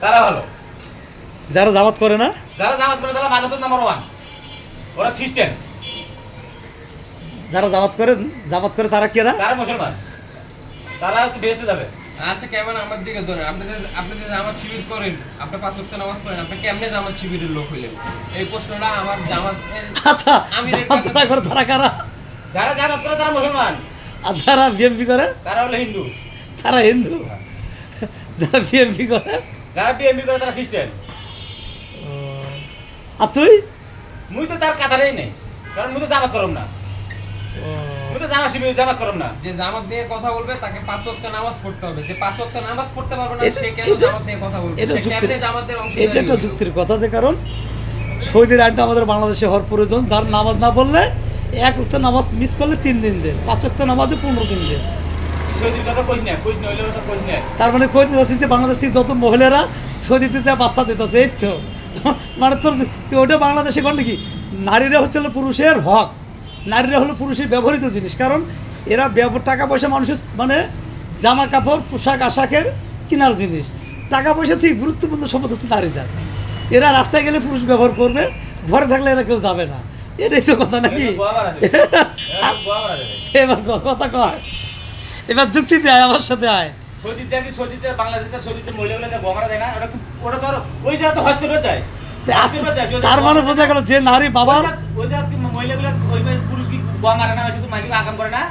তারা ভালো, যারা জামাত করে না, যারা জামাত করে তারা মাদ্রাসা নাম্বার 1, ওরা খ্রিস্টান। যারা জামাত করে তারা কি না, তারা মুসলমান, তারা বেহেশতে যাবে। আচ্ছা কেমন আমার দিকে ধরেন, আপনি যে জামাত শিবির করেন, আপনি 5 ওয়াক্ত নামাজ পড়েন, আপনি কেমনে জামাত শিবিরের লোক হইলেন? এই প্রশ্নটা আমার জামাত আচ্ছা জামাত করে তারা কারা? যারা জামাত করে তারা মুসলমান, আর যারা বিএমপি করে তারা হলো হিন্দু। তারা হিন্দু, যারা বিএমপি করে, যারা বিএমপি করে তারা খ্রিস্টান। আর তুই? মুই তো তার কাতারেই নেই, কারণ মুই তো জামাত করম না, মুই তো জামাত শিবির জামাত করম না। যে জামাত নিয়ে কথা বলবে তাকে 5 ওয়াক্ত নামাজ পড়তে হবে, যে 5 ওয়াক্ত নামাজ পড়তে পারবে না সে কেন জামাত নিয়ে কথা বলবে? সে কেমনে জামাতের অংশ? এটা একটা যুক্তির কথা, যে কারণ সৌদির আইনটা আমাদের বাংলাদেশে হওয়ার প্রয়োজন। যার নামাজ না পড়লে 1 ওয়াক্ত নামাজ মিস করলে 3 দিন জেল, 5 ওয়াক্ত নামাজে 15 দিন জেল। সৌদির কথা কইস না, কইস না, হইলে কথা কইস না। তার মানে কইতে যাচ্ছি যে বাংলাদেশি যত মহিলারা সৌদিতে যা বাচ্চা দিতেছে, এই তো মানে তোর ওটা বাংলাদেশে কোন কি নারীরা হচ্ছে পুরুষের হক, নারীরা হলো পুরুষের ব্যবহৃত জিনিস। কারণ এরা টাকা পয়সা মানুষের মানে জামা কাপড় পোশাক আশাকের কেনার জিনিস। টাকা পয়সা থেকে গুরুত্বপূর্ণ সম্পদ হচ্ছে নারী জাত। এরা রাস্তায় গেলে পুরুষ ব্যবহার করবে, ঘরে থাকলে এরা কেউ যাবে না। এটাই তো কথা নাকি? এবার কথা কয়, এবার যুক্তিতে আয়, আমার সাথে আয়। সৌদিতে বাংলাদেশে সৌদিতে মহিলাগুলো যা বোমারা দেয় না, ওটা তো ওই জায়গা তো হজ করতে যায়। তার মানে বোঝা গেল যে নারী বাবার ওই জায়গা মহিলাগুলো ওই পুরুষ কি বোমা মারে না, শুধু মানুষকে আকাম করে না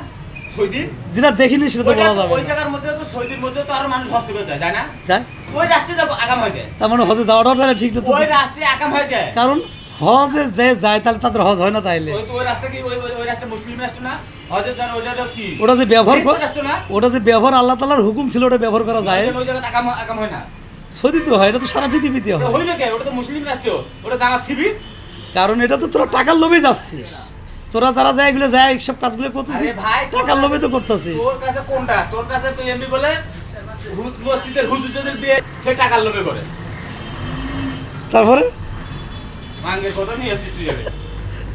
সৌদি, যেটা দেখিনি সেটা তো বলা যাবে। ওই জায়গার মধ্যে তো সৌদির মধ্যে তো আরো মানুষ হজ করতে যায় না, যায় ওই রাষ্ট্রে যাবো আকাম হয়ে যায়। তার মানে হজে যাওয়াটাও তাহলে ঠিক না, ওই রাষ্ট্রে আকাম হয়ে যায়। কারণ হজে যে যায় তাহলে তাদের হজ হয় না। তাইলে ওই রাষ্ট্র কি ওই রাষ্ট্র মুসলিম রাষ্ট্র না? হজের জন্য ওইটা কি ওটা যে ব্যবহার রাষ্ট্র না? ওটা যে ব্যবহার আল্লাহ তাআলার হুকুম ছিল, ওটা ব্যবহার করা যায়। ওই জায়গায় আকাম হয় না। সৌদিতে হয়, এটা তো সারা পৃথিবীতে হয়। হইবে কে? ওটা তো মুসলিম রাষ্ট্র, ওটা জামাত শিবির। কারণ এটা তো তোরা টাকার লোভে যাচ্ছিস, তোরা যারা যায় এগুলো যায় এইসব কাজগুলো করতেছিস, ভাই টাকার লোভে তো করতেছিস। তোর কাছে কোনটা? তোর কাছে তো এমনি বলে মসজিদের হুজুর যদি বিয়ে সে টাকার লোভে করে, তারপরে মাঙ্গের কথা নিয়ে আসছিস তুই যাবে।